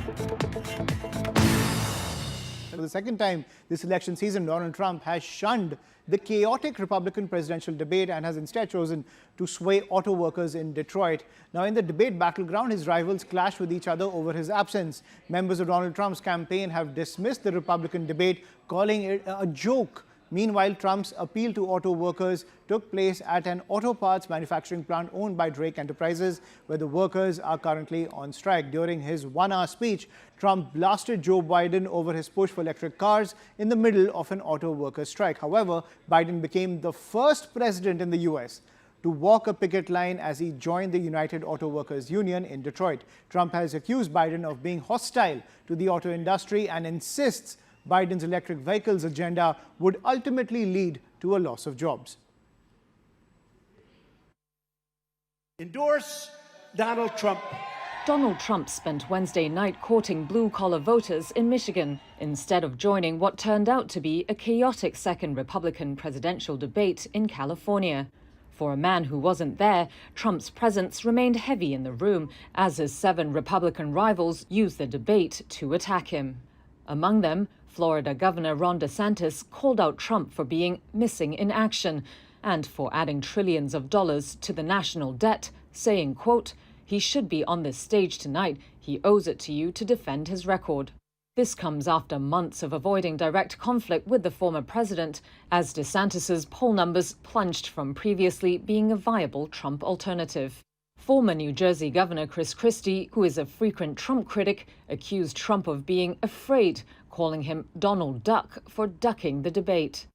For the second time this election season, Donald Trump has shunned the chaotic Republican presidential debate and has instead chosen to sway auto workers in Detroit. Now, in the debate battleground, his rivals clash with each other over his absence. Members of Donald Trump's campaign have dismissed the Republican debate, calling it a joke. Meanwhile, Trump's appeal to auto workers took place at an auto parts manufacturing plant owned by Drake Enterprises, where the workers are currently on strike. During his one-hour speech, Trump blasted Joe Biden over his push for electric cars in the middle of an auto workers' strike. However, Biden became the first president in the U.S. to walk a picket line as he joined the United Auto Workers Union in Detroit. Trump has accused Biden of being hostile to the auto industry and insists Biden's electric vehicles agenda would ultimately lead to a loss of jobs. Endorse Donald Trump. Donald Trump spent Wednesday night courting blue-collar voters in Michigan instead of joining what turned out to be a chaotic second Republican presidential debate in California. For a man who wasn't there, Trump's presence remained heavy in the room as his 7 Republican rivals used the debate to attack him. Among them, Florida Governor Ron DeSantis called out Trump for being missing in action and for adding trillions of dollars to the national debt, saying, quote, "He should be on this stage tonight. He owes it to you to defend his record." This comes after months of avoiding direct conflict with the former president, as DeSantis's poll numbers plunged from previously being a viable Trump alternative. Former New Jersey Governor Chris Christie, who is a frequent Trump critic, accused Trump of being afraid, calling him Donald Duck for ducking the debate.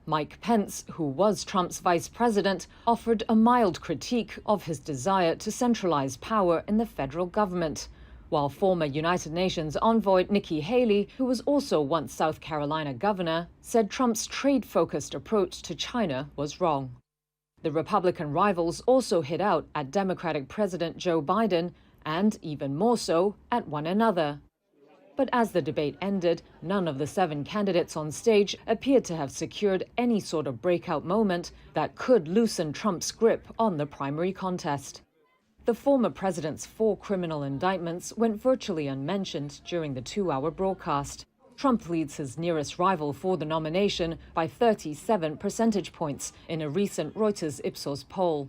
Mike Pence, who was Trump's vice president, offered a mild critique of his desire to centralize power in the federal government, while former United Nations envoy Nikki Haley, who was also once South Carolina governor, said Trump's trade-focused approach to China was wrong. The Republican rivals also hit out at Democratic President Joe Biden and, even more so, at one another. But as the debate ended, none of the 7 candidates on stage appeared to have secured any sort of breakout moment that could loosen Trump's grip on the primary contest. The former president's 4 criminal indictments went virtually unmentioned during the 2-hour broadcast. Trump leads his nearest rival for the nomination by 37 percentage points in a recent Reuters Ipsos poll.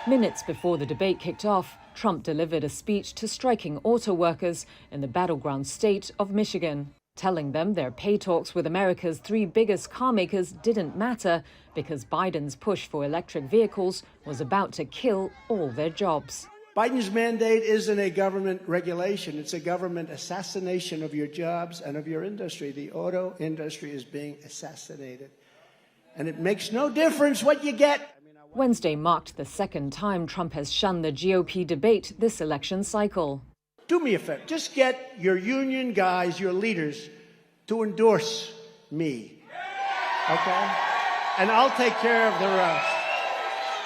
Minutes before the debate kicked off, Trump delivered a speech to striking auto workers in the battleground state of Michigan, telling them their pay talks with America's 3 biggest car makers didn't matter because Biden's push for electric vehicles was about to kill all their jobs. Biden's mandate isn't a government regulation. It's a government assassination of your jobs and of your industry. The auto industry is being assassinated. And it makes no difference what you get. Wednesday marked the second time Trump has shunned the GOP debate this election cycle. Do me a favor. Just get your union guys, your leaders, to endorse me. Okay? And I'll take care of the rest.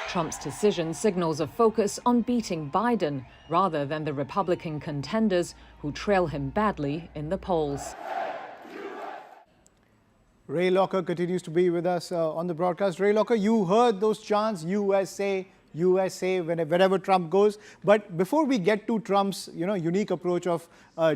Trump's decision signals a focus on beating Biden rather than the Republican contenders who trail him badly in the polls. Ray Locker continues to be with us on the broadcast. Ray Locker, you heard those chants, USA, USA, wherever Trump goes. But before we get to Trump's unique approach of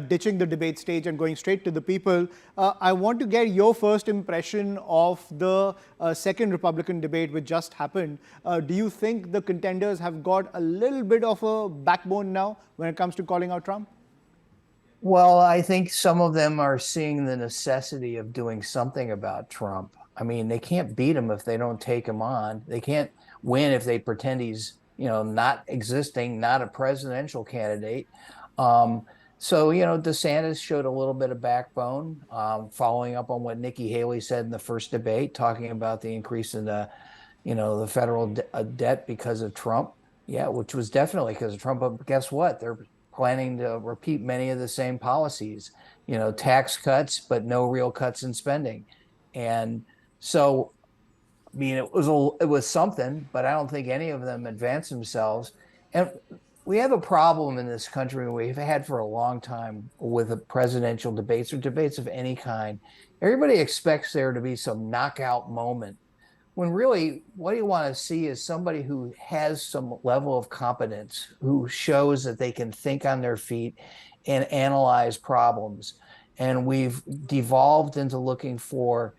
ditching the debate stage and going straight to the people, I want to get your first impression of the second Republican debate which just happened. Do you think the contenders have got a little bit of a backbone now when it comes to calling out Trump? Well, I think some of them are seeing the necessity of doing something about Trump. I mean, they can't beat him if they don't take him on. They can't win if they pretend he's, not existing, not a presidential candidate. DeSantis showed a little bit of backbone, following up on what Nikki Haley said in the first debate, talking about the increase in the federal debt because of Trump. Yeah, which was definitely because of Trump. But guess what? They're planning to repeat many of the same policies, tax cuts, but no real cuts in spending. And so, I mean, it was something, but I don't think any of them advanced themselves. And we have a problem in this country we've had for a long time with the presidential debates or debates of any kind. Everybody expects there to be some knockout moment when really what you want to see is somebody who has some level of competence, who shows that they can think on their feet and analyze problems. And we've devolved into looking for,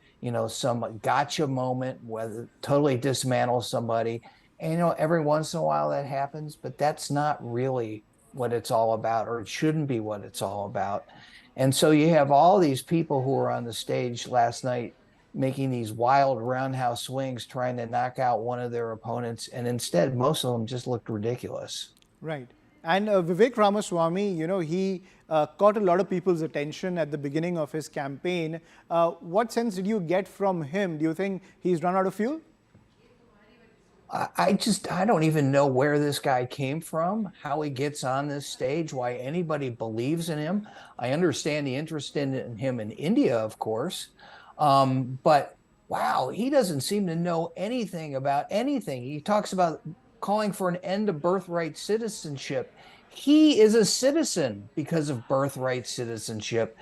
some gotcha moment, whether totally dismantle somebody. And, every once in a while that happens, but that's not really what it's all about, or it shouldn't be what it's all about. And so you have all these people who were on the stage last night making these wild roundhouse swings, trying to knock out one of their opponents. And instead, most of them just looked ridiculous. Right. And Vivek Ramaswamy, he caught a lot of people's attention at the beginning of his campaign. What sense did you get from him? Do you think he's run out of fuel? I don't even know where this guy came from, how he gets on this stage, why anybody believes in him. I understand the interest in him in India, of course. But wow, he doesn't seem to know anything about anything. He talks about calling for an end to birthright citizenship. He is a citizen because of birthright citizenship.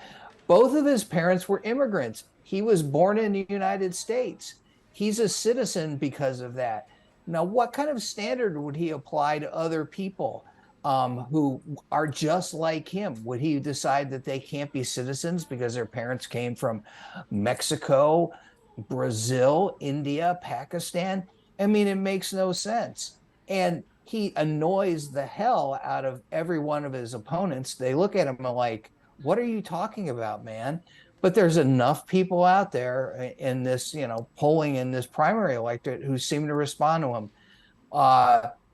Both of his parents were immigrants. He was born in the United States. He's a citizen because of that. Now, what kind of standard would he apply to other people who are just like him? Would he decide that they can't be citizens because their parents came from Mexico, Brazil, India, Pakistan? I mean, it makes no sense. And he annoys the hell out of every one of his opponents. They look at him like, what are you talking about, man? But there's enough people out there in this, polling in this primary electorate who seem to respond to him.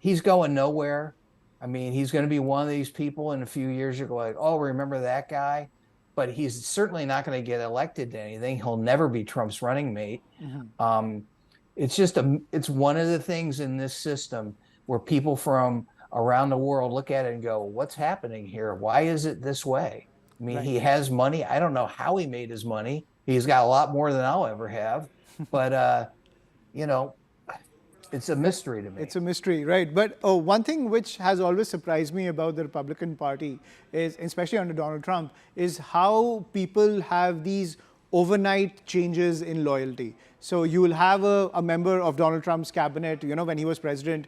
He's going nowhere. I mean, he's going to be one of these people in a few years. You're like, oh, remember that guy? But he's certainly not going to get elected to anything. He'll never be Trump's running mate. Mm-hmm. It's one of the things in this system where people from around the world look at it and go, what's happening here? Why is it this way? I mean, He has money. I don't know how he made his money. He's got a lot more than I'll ever have. But, it's a mystery to me. It's a mystery, right? But one thing which has always surprised me about the Republican Party is, especially under Donald Trump, is how people have these overnight changes in loyalty. So you will have a member of Donald Trump's cabinet, when he was president,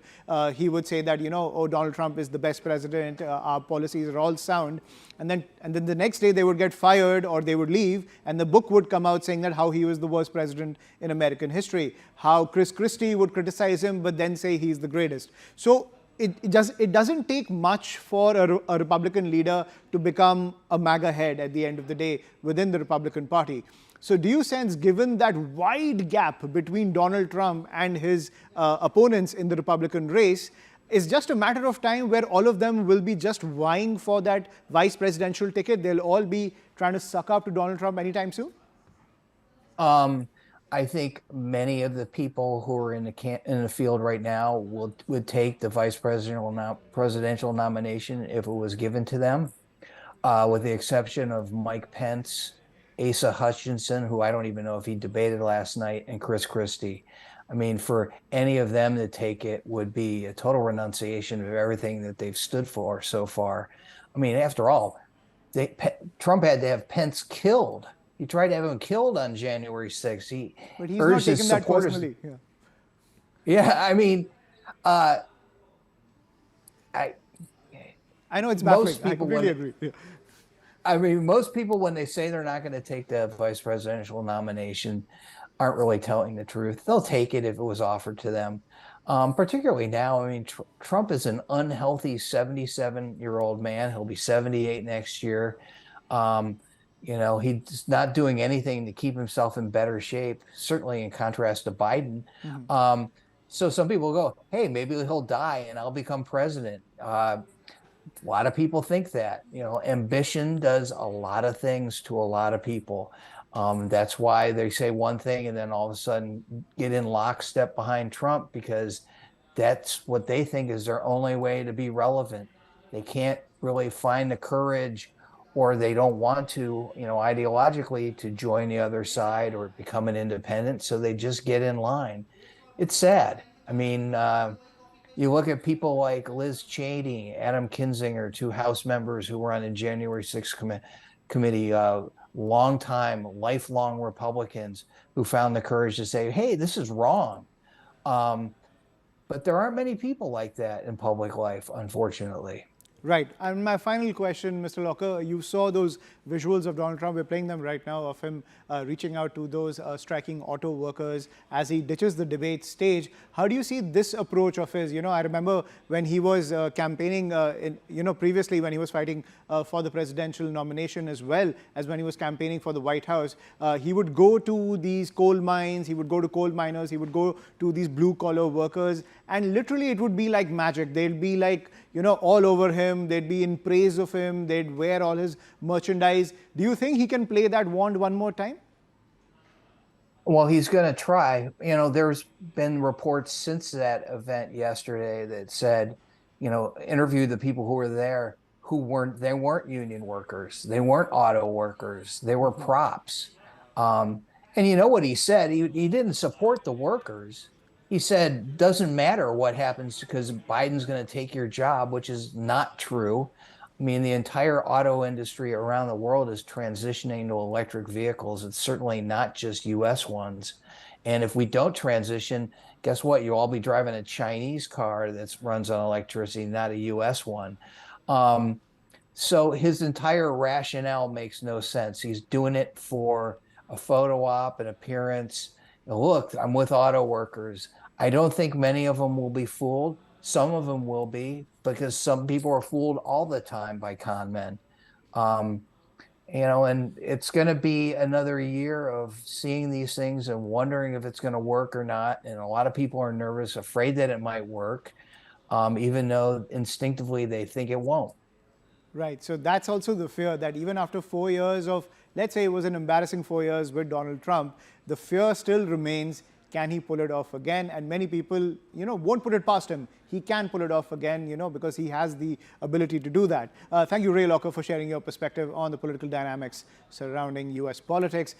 he would say that, oh, Donald Trump is the best president, our policies are all sound. And then the next day they would get fired or they would leave, and the book would come out saying that how he was the worst president in American history, how Chris Christie would criticize him, but then say he's the greatest. So it doesn't take much for a Republican leader to become a MAGA head at the end of the day within the Republican Party. So do you sense, given that wide gap between Donald Trump and his opponents in the Republican race, is just a matter of time where all of them will be just vying for that vice presidential ticket? They'll all be trying to suck up to Donald Trump anytime soon? I think many of the people who are in the field right now would take the vice presidential nomination if it was given to them, with the exception of Mike Pence, Asa Hutchinson, who I don't even know if he debated last night, and Chris Christie. I mean, for any of them to take it would be a total renunciation of everything that they've stood for so far. I mean, after all, Trump had to have Pence killed. He tried to have him killed on January 6th. But he's not taking that personally. Yeah, I mean, I know it's baffling. I completely agree. Yeah. I mean, most people, when they say they're not going to take the vice presidential nomination, aren't really telling the truth. They'll take it if it was offered to them. Particularly now, I mean, Trump is an unhealthy 77-year-old man. He'll be 78 next year. He's not doing anything to keep himself in better shape, certainly in contrast to Biden. Mm-hmm. So some people go, hey, maybe he'll die and I'll become president. A lot of people think that, ambition does a lot of things to a lot of people. That's why they say one thing and then all of a sudden get in lockstep behind Trump, because that's what they think is their only way to be relevant. They can't really find the courage, or they don't want to, ideologically, to join the other side or become an independent. So they just get in line. It's sad. I mean, you look at people like Liz Cheney, Adam Kinzinger, two House members who were on the January 6th committee, lifelong Republicans who found the courage to say, hey, this is wrong. But there aren't many people like that in public life, unfortunately. Right. And my final question, Mr. Locker, you saw those visuals of Donald Trump. We're playing them right now of him reaching out to those striking auto workers as he ditches the debate stage. How do you see this approach of his? I remember when he was campaigning, previously when he was fighting for the presidential nomination as well as when he was campaigning for the White House, he would go to these coal mines, he would go to coal miners, he would go to these blue-collar workers, and literally it would be like magic. They'll be like, all over him. They'd be in praise of him. They'd wear all his merchandise. Do you think he can play that wand one more time? Well, he's going to try. There's been reports since that event yesterday that said, interview the people who were there they weren't union workers. They weren't auto workers. They were props. And you know what he said? He didn't support the workers. He said, doesn't matter what happens because Biden's going to take your job, which is not true. I mean, the entire auto industry around the world is transitioning to electric vehicles. It's certainly not just US ones. And if we don't transition, guess what? You'll all be driving a Chinese car that runs on electricity, not a US one. So his entire rationale makes no sense. He's doing it for a photo op, an appearance. Look, I'm with auto workers. I don't think many of them will be fooled. Some of them will be, because some people are fooled all the time by con men. And it's going to be another year of seeing these things and wondering if it's going to work or not. And a lot of people are nervous, afraid that it might work, even though instinctively they think it won't. Right. So that's also the fear that even after 4 years of, let's say it was an embarrassing 4 years with Donald Trump, the fear still remains. Can he pull it off again? And many people, won't put it past him. He can pull it off again, because he has the ability to do that. Thank you, Ray Locker, for sharing your perspective on the political dynamics surrounding U.S. politics.